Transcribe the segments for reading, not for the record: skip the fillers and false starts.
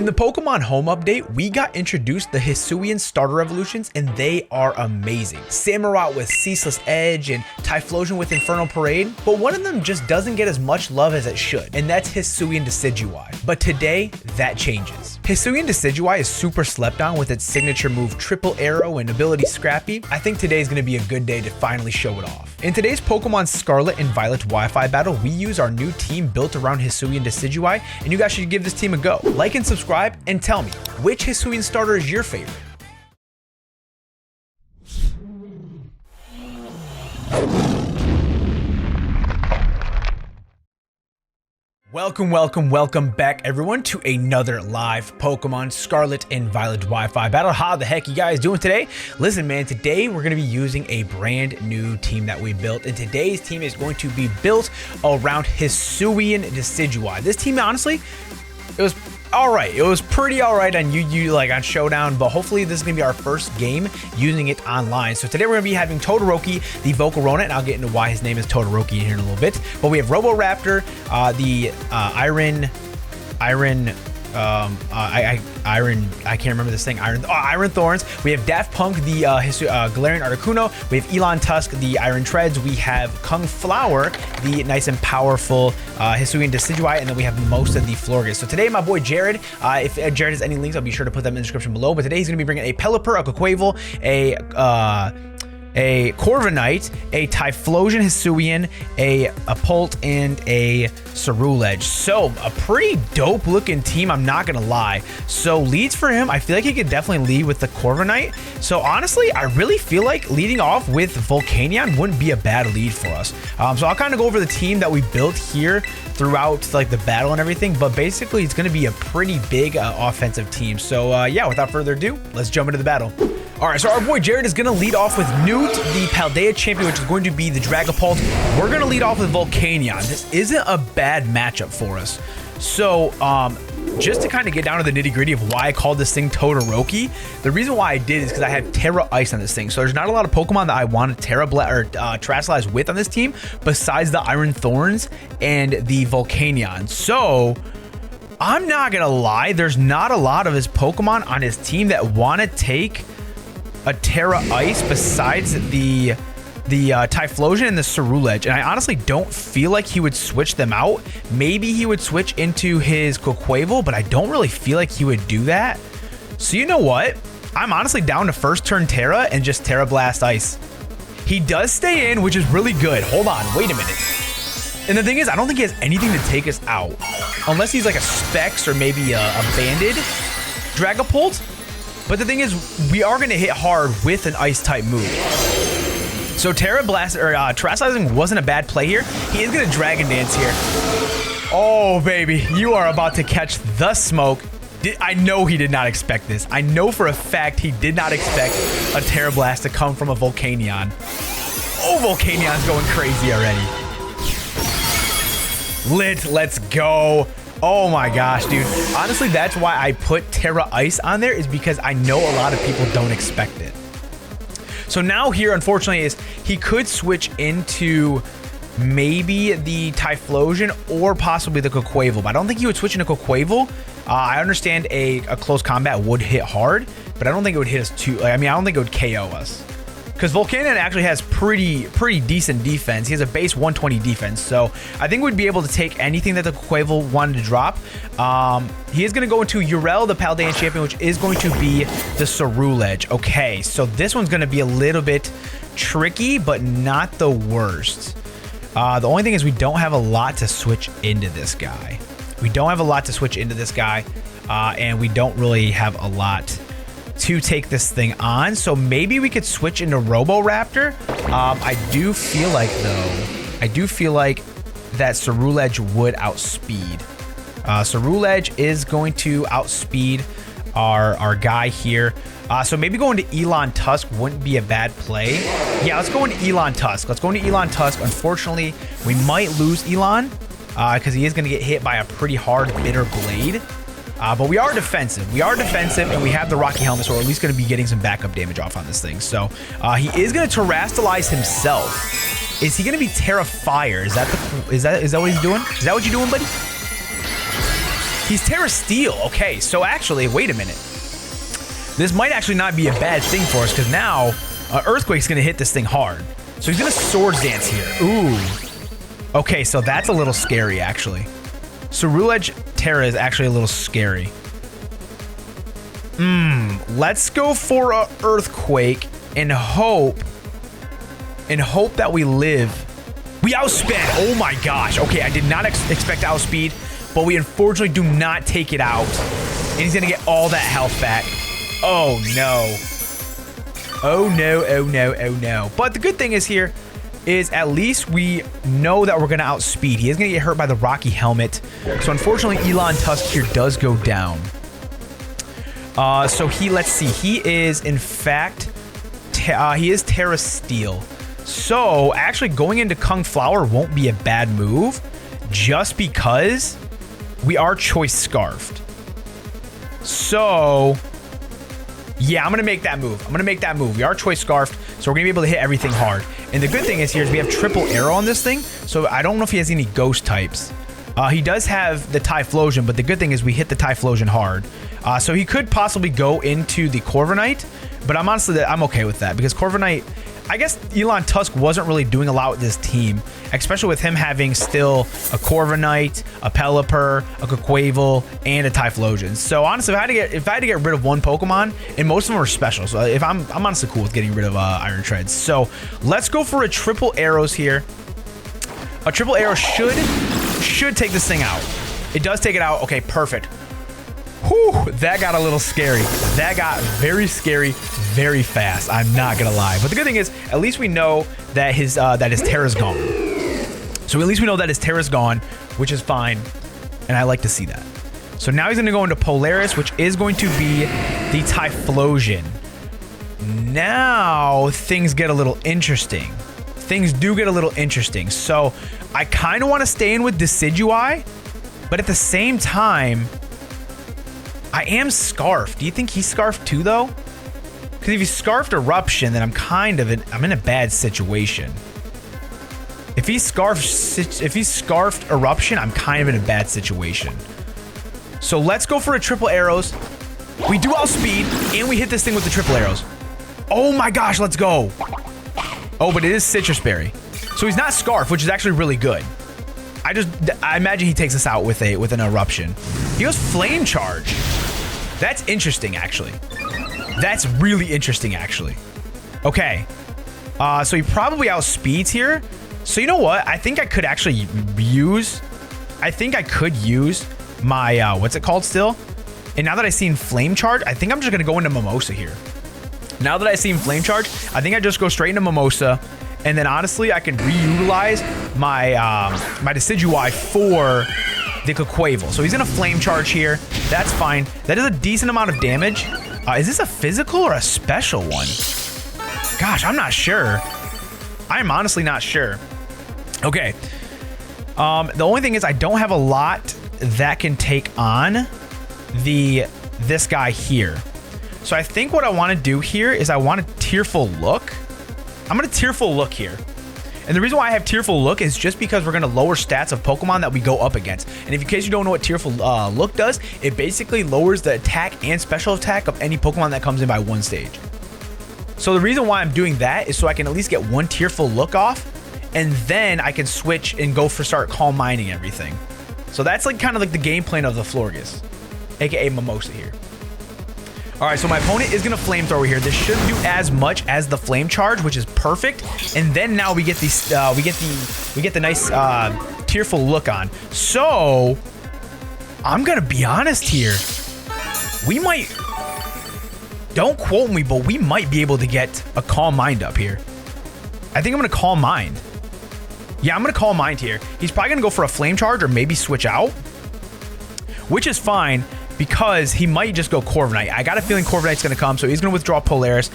So in the Pokemon Home update, we got introduced the Hisuian Starter Evolutions, and they are amazing. Samurott with Ceaseless Edge and Typhlosion with Infernal Parade, but one of them just doesn't get as much love as it should, and that's Hisuian Decidueye. But today, that changes. Hisuian Decidueye is super slept on with its signature move Triple Arrow and ability Scrappy. I think today is going to be a good day to finally show it off. In today's Pokemon Scarlet and Violet Wi-Fi battle, we use our new team built around Hisuian Decidueye, and you guys should give this team a go. Like and subscribe, and tell me, which Hisuian starter is your favorite? Welcome back everyone to another live Pokemon Scarlet and Violet Wi-Fi battle. How the heck you guys doing today? Listen man, today we're going to be using a brand new team that we built, and today's team is going to be built around Hisuian Decidueye. This team, honestly, it was alright. It was pretty alright on like on Showdown, but hopefully this is going to be our first game using it online. So today we're going to be having Todoroki, the Volcarona, and I'll get into why his name is Todoroki in here in a little bit. But we have Roboraptor, the Iron, I can't remember this thing. Iron Thorns. We have Daft Punk, the Galarian Articuno. We have Elon Tusk, the Iron Treads. We have Kung Flower, the nice and powerful Hisuian Decidueye, and then we have most of the Florges. So today, my boy Jared, if Jared has any links, I'll be sure to put them in the description below. But today he's going to be bringing a Pelipper, a Quaquaval, a Corviknight, a Typhlosion Hisuian, a Pult, and a Cerulege. So a pretty dope looking team, I'm not gonna lie. So leads for him, I feel like he could definitely lead with the Corviknight. So honestly, I really feel like leading off with Volcanion wouldn't be a bad lead for us. So I'll kind of go over the team that we built here throughout like the battle and everything, but basically it's going to be a pretty big offensive team. So yeah, without further ado, let's jump into the battle. All right, so our boy Jared is going to lead off with Newt, the Paldea champion, which is going to be the Dragapult. We're going to lead off with Volcanion. This isn't a bad matchup for us. So just to kind of get down to the nitty gritty of why I called this thing Todoroki, the reason why I did is because I have Terra Ice on this thing. So there's not a lot of Pokemon that I wanted Terrasilize with on this team besides the Iron Thorns and the Volcanion. So I'm not going to lie, there's not a lot of his Pokemon on his team that want to take a Terra Ice besides the Typhlosion and the Cerulege, and I honestly don't feel like he would switch them out. Maybe he would switch into his Quaquaval, but I don't really feel like he would do that. So you know what? I'm honestly down to first turn Terra and just Terra Blast Ice. He does stay in, which is really good. Hold on, wait a minute. And the thing is, I don't think he has anything to take us out. Unless he's like a Specs or maybe a Banded Dragapult. But the thing is, we are going to hit hard with an Ice-type move. So Terra Blast, or Terrasizing wasn't a bad play here. He is going to Dragon Dance here. Oh, baby. You are about to catch the smoke. I know he did not expect this. I know for a fact he did not expect a Terra Blast to come from a Volcanion. Oh, Volcanion's going crazy already. Lit, let's go. Oh my gosh, dude. Honestly, that's why I put Terra Ice on there, is because I know a lot of people don't expect it. So now here, unfortunately, is he could switch into maybe the Typhlosion or possibly the Quaquaval, but I don't think he would switch into Quaquaval. I understand a close combat would hit hard, but I don't think it would hit us too. I mean, I don't think it would KO us. Because Volcanion actually has pretty decent defense. He has a base 120 defense. So I think we'd be able to take anything that the Quaquaval wanted to drop. He is going to go into Urel, the Paldean champion, which is going to be the Cerulege. Okay, so this one's going to be a little bit tricky, but not the worst. The only thing is we don't have a lot to switch into this guy. And we don't really have a lot to take this thing on. So maybe we could switch into Roboraptor. I do feel like that Cerulege would outspeed. Cerulege is going to outspeed our guy here. So maybe going to Elon Tusk wouldn't be a bad play. Yeah, let's go into Elon Tusk. Unfortunately, we might lose Elon because he is going to get hit by a pretty hard Bitter Blade. But we are defensive. And we have the Rocky Helmet, so we're at least going to be getting some backup damage off on this thing. So he is going to Terrasilize himself. Is he going to be Terra Fire? Is that what he's doing? Is that what you're doing, buddy? He's Terra Steel. Okay, so actually, wait a minute. This might actually not be a bad thing for us because now Earthquake's going to hit this thing hard. So he's going to Swords Dance here. Ooh. Okay, so that's a little scary, actually. Ceruledge Terra is actually a little scary. Let's go for a Earthquake and hope that we live. We outsped. Oh my gosh. Okay, I did not expect to outspeed, but we unfortunately do not take it out. And he's going to get all that health back. Oh no. Oh no, oh no, oh no. But the good thing is here is at least we know that we're going to outspeed. He is going to get hurt by the Rocky Helmet. So unfortunately, Elon Tusk here does go down. So let's see. He is, in fact, he is Terra Steel. So actually going into Kung Flower won't be a bad move just because we are Choice Scarfed. So yeah, I'm going to make that move. We are Choice Scarfed, so we're going to be able to hit everything hard. And the good thing is here is we have triple arrow on this thing, so I don't know if he has any ghost types. He does have the Typhlosion, but the good thing is we hit the Typhlosion hard. So he could possibly go into the Corviknight, but I'm okay with that because Corviknight, I guess Elon Tusk wasn't really doing a lot with this team, especially with him having still a Corviknight, a Pelipper, a Quaquaval, and a Typhlosion. So honestly, if I had to get rid of one Pokemon, and most of them are special, so if I'm honestly cool with getting rid of Iron Treads. So let's go for a triple arrows here. A triple arrow should take this thing out. It does take it out. Okay, perfect. Whew, that got a little scary. That got very scary very fast. I'm not gonna lie. But the good thing is, at least we know that his Terra's gone. So at least we know that his Terra's gone, which is fine. And I like to see that. So now he's gonna go into Polaris, which is going to be the Typhlosion. Now things get a little interesting. Things do get a little interesting. So I kind of want to stay in with Decidueye, but at the same time, I am Scarfed. Do you think he's Scarfed too, though? Because if he's Scarfed Eruption, then I'm in a bad situation. If he's Scarfed Eruption, I'm kind of in a bad situation. So let's go for a triple arrows. We do outspeed, and we hit this thing with the triple arrows. Oh my gosh, let's go. Oh, but it is Citrus Berry. So he's not Scarf, which is actually really good. I imagine he takes us out with an Eruption. He goes Flame Charge. That's interesting, actually. That's really interesting, actually. Okay. So he probably outspeeds here. So you know what? I think I could actually use... my, what's it called still? And now that I've seen Flame Charge, I think I'm just going to go into Mimosa here. Now that I've seen Flame Charge, I think I just go straight into Mimosa. And then honestly, I can reutilize my my Decidueye for the Quaquaval. So he's going to Flame Charge here. That's fine. That is a decent amount of damage. Is this a physical or a special one? Gosh, I'm not sure. I'm honestly not sure. Okay. The only thing is I don't have a lot that can take on this guy here. So I think what I want to do here is I want a Tearful Look. I'm going to Tearful Look here. And the reason why I have Tearful Look is just because we're going to lower stats of Pokemon that we go up against. And if in case you don't know what Tearful Look does, it basically lowers the attack and special attack of any Pokemon that comes in by one stage. So the reason why I'm doing that is so I can at least get one Tearful Look off, and then I can switch and go for start Calm Minding everything. So that's like kind of like the game plan of the Florges, aka Mimosa here. All right, so my opponent is gonna Flamethrower here. This shouldn't do as much as the Flame Charge, which is perfect. And then now we get these, we get the nice Tearful Look on. So I'm gonna be honest here. We might, don't quote me, but we might be able to get a Calm Mind up here. I think I'm gonna Calm Mind. Yeah, I'm gonna Calm Mind here. He's probably gonna go for a Flame Charge or maybe switch out, which is fine, because he might just go Corviknight. I got a feeling Corviknight's going to come, so he's going to withdraw Polaris,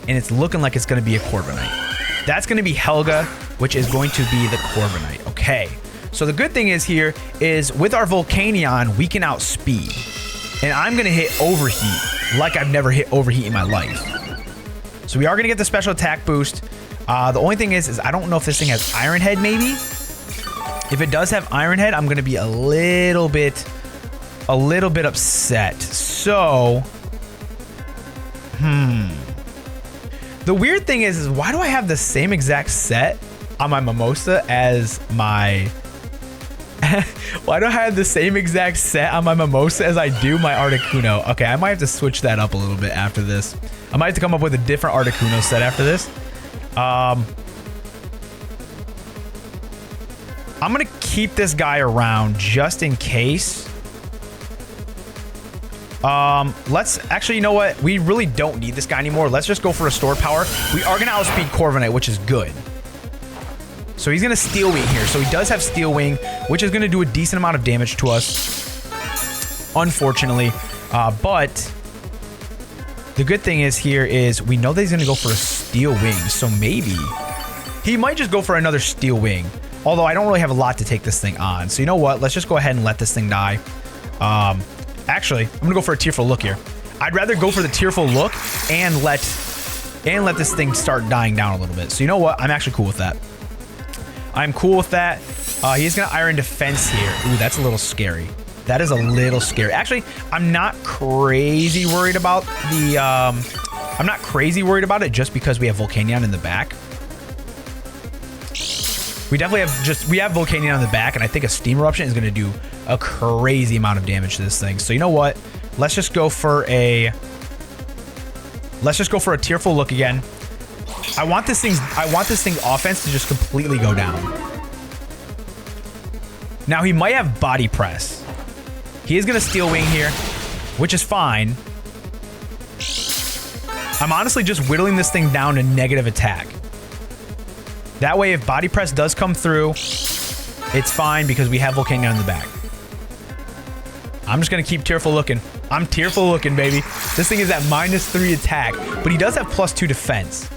and it's looking like it's going to be a Corviknight. That's going to be Helga, which is going to be the Corviknight. Okay, so the good thing is here is with our Volcanion, we can outspeed, and I'm going to hit Overheat like I've never hit Overheat in my life. So we are going to get the special attack boost. The only thing is I don't know if this thing has Iron Head, maybe. If it does have Iron Head, I'm going to be a little bit a little bit upset. So, the weird thing is why do I have the same exact set on my Mimosa as my... Why do I have the same exact set on my Mimosa as I do my Articuno? Okay, I might have to switch that up a little bit after this. I might have to come up with a different Articuno set after this. I'm going to keep this guy around just in case. Let's actually, you know what? We really don't need this guy anymore. Let's just go for a Store Power. We are going to outspeed Corviknight, which is good. So he's going to Steel Wing here. So he does have Steel Wing, which is going to do a decent amount of damage to us, unfortunately. But the good thing is here is we know that he's going to go for a Steel Wing. So maybe he might just go for another Steel Wing. Although I don't really have a lot to take this thing on. So you know what? Let's just go ahead and let this thing die. Actually, I'm going to go for a Tearful Look here. I'd rather go for the Tearful Look and let this thing start dying down a little bit. So you know what? I'm actually cool with that. I'm cool with that. He's going to Iron Defense here. Ooh, that's a little scary. That is a little scary. Actually, I'm not crazy worried about the... I'm not crazy worried about it just because we have Volcanion in the back. We definitely have we have Volcanion on the back, and I think a Steam Eruption is going to do a crazy amount of damage to this thing. So you know what? Let's just go for a... Let's just go for a Tearful Look again. I want this thing's offense to just completely go down. Now he might have Body Press. He is going to Steel Wing here, which is fine. I'm honestly just whittling this thing down to negative attack. That way, if Body Press does come through, it's fine because we have Volcanion in the back. I'm just going to keep Tearful Looking. I'm Tearful Looking, baby. This thing is at -3 attack, but he does have +2 defense.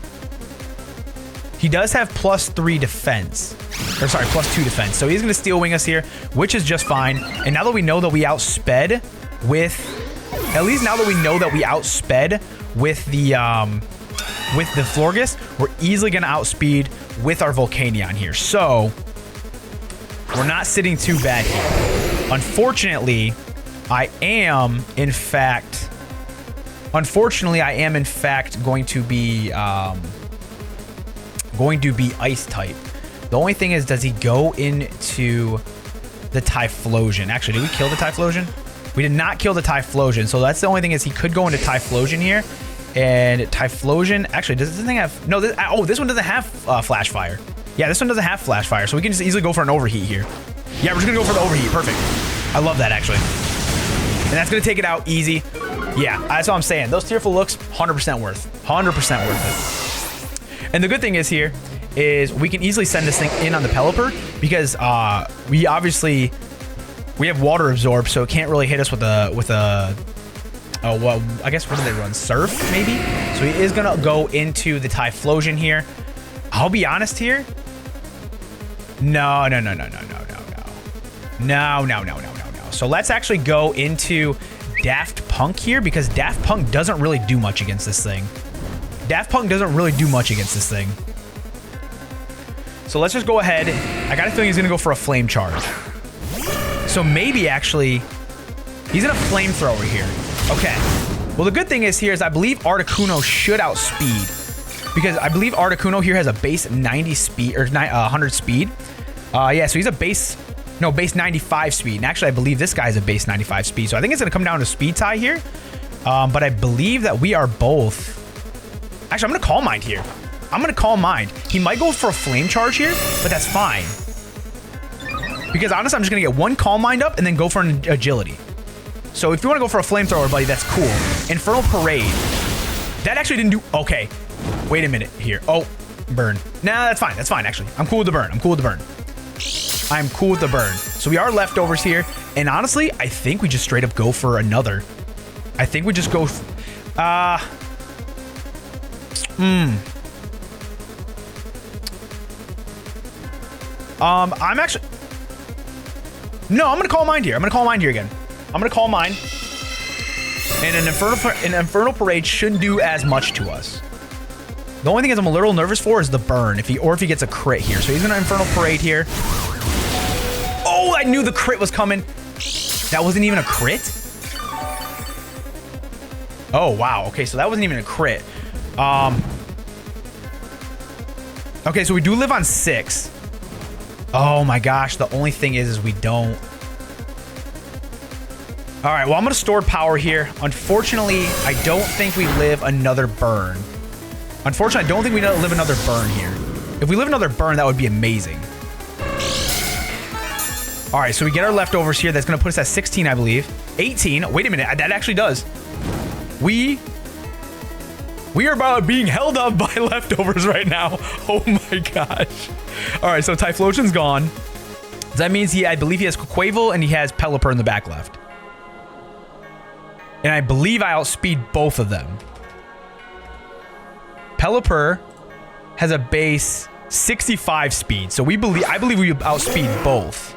He does have +3 defense. Or sorry, +2 defense. So he's going to Steel Wing us here, which is just fine. And now that we know that we outsped with... At least now that we know that we outsped with the Florges, we're easily going to outspeed with our Volcanion here. So we're not sitting too bad here. Unfortunately, I am in fact going to be Ice type. The only thing is, does he go into the Typhlosion? Actually, did we kill the Typhlosion? We did not kill the Typhlosion, so that's the only thing is he could go into Typhlosion here. And Typhlosion, actually, does this thing have... No, this one doesn't have Flash Fire. Yeah, this one doesn't have Flash Fire, so we can just easily go for an Overheat here. Yeah, we're just going to go for the Overheat. Perfect. I love that, actually. And that's going to take it out easy. Yeah, that's what I'm saying. Those Tearful Looks, 100% worth. 100% worth it. And the good thing is here is we can easily send this thing in on the Pelipper because we have Water Absorb, so it can't really hit us with a oh, well, I guess what do they run? Surf, maybe? So he is going to go into the Typhlosion here. I'll be honest here. No. So let's actually go into Daft Punk here because Daft Punk doesn't really do much against this thing. So let's just go ahead. I got a feeling he's going to go for a Flame Charge. So maybe actually he's going to Flamethrower here. Okay. Well, the good thing is here is I believe Articuno should outspeed because I believe Articuno here has a base 90 speed or 100 speed. Yeah, so he's a base 95 speed. And actually, I believe this guy's a base 95 speed. So I think it's going to come down to speed tie here. But I believe that we are both... Actually, I'm going to Calm Mind here. He might go for a Flame Charge here, but that's fine. Because honestly, I'm just going to get one Calm Mind up and then go for an Agility. So if you want to go for a Flamethrower, buddy, that's cool. Infernal Parade. That actually didn't do... Okay. Wait a minute here. Oh, burn. Nah, that's fine. That's fine, actually. I'm cool with the burn. I'm cool with the burn. So we are leftovers here. And honestly, I think we just straight up go for another. I think we just go... I'm actually... No, I'm going to Calm Mind here. I'm going to Calm Mind here again. I'm going to Calm Mind. And an Infernal Parade shouldn't do as much to us. The only thing is I'm a little nervous for is the burn. If he gets a crit here. So he's going to Infernal Parade here. Oh, I knew the crit was coming. That's That wasn't even a crit? Oh, wow. Okay, so that wasn't even a crit. Okay, so we do live on 6. Oh my gosh, the only thing is we don't. All right, well, I'm gonna store power here. Unfortunately, I don't think we live another burn. Unfortunately, I don't think we live another burn here. If we live another burn, that would be amazing. All right, so we get our leftovers here. That's gonna put us at 16, I believe. 18, wait a minute, that actually does. We are about being held up by leftovers right now. Oh my gosh. All right, so Typhlosion's gone. That means I believe he has Quavel and he has Pelipper in the back left. And I believe I outspeed both of them. Pelipper has a base 65 speed. So I believe we outspeed both.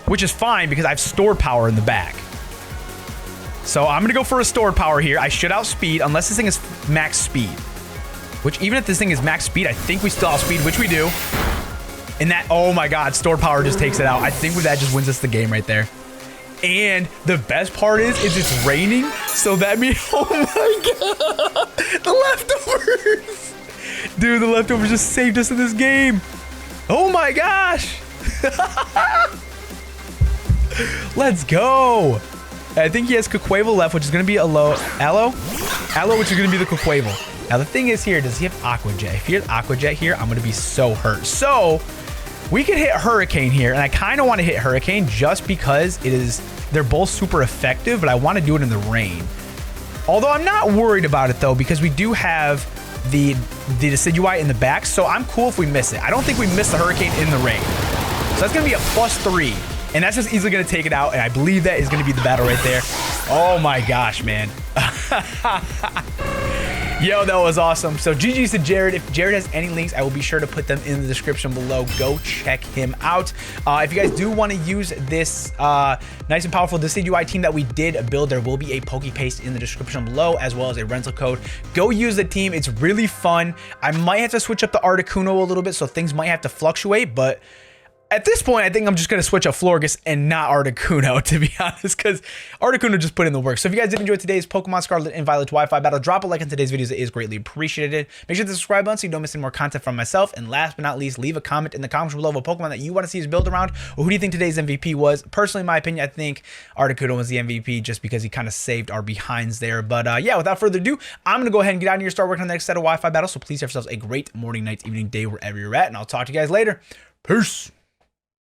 Which is fine because I've stored power in the back. So I'm gonna go for a stored power here. I should outspeed unless this thing is max speed. Which even if this thing is max speed, I think we still outspeed, which we do. And that, oh my God, stored power just takes it out. I think that just wins us the game right there. And the best part is it's raining. So that means, oh my God, the leftovers. Dude, the leftovers just saved us in this game. Oh my gosh. Let's go. I think he has Quavel left, which is going to be a Aloe, which is going to be the Quavel. Now, the thing is here, does he have Aqua Jet? If he has Aqua Jet here, I'm going to be so hurt. So, we could hit Hurricane here, and I kind of want to hit Hurricane just because they're both super effective, but I want to do it in the rain. Although, I'm not worried about it, though, because we do have the Decidueye in the back, so I'm cool if we miss it. I don't think we miss the Hurricane in the rain. So, that's going to be a +3. And that's just easily going to take it out. And I believe that is going to be the battle right there. Oh my gosh, man. Yo, that was awesome. So GG's to Jared. If Jared has any links, I will be sure to put them in the description below. Go check him out. If you guys do want to use this nice and powerful Decidueye team that we did build, there will be a Poke Paste in the description below, as well as a rental code. Go use the team. It's really fun. I might have to switch up the Articuno a little bit, so things might have to fluctuate, but at this point, I think I'm just going to switch up Florges and not Articuno, to be honest, because Articuno just put in the work. So if you guys did enjoy today's Pokemon Scarlet and Violet Wi-Fi battle, drop a like on today's videos. It is greatly appreciated. Make sure to subscribe button so you don't miss any more content from myself. And last but not least, leave a comment in the comments below of a Pokemon that you want to see us build around, or who do you think today's MVP was? Personally, in my opinion, I think Articuno was the MVP just because he kind of saved our behinds there. But yeah, without further ado, I'm going to go ahead and get out of here, start working on the next set of Wi-Fi battles. So please have yourselves a great morning, night, evening, day, wherever you're at. And I'll talk to you guys later. Peace.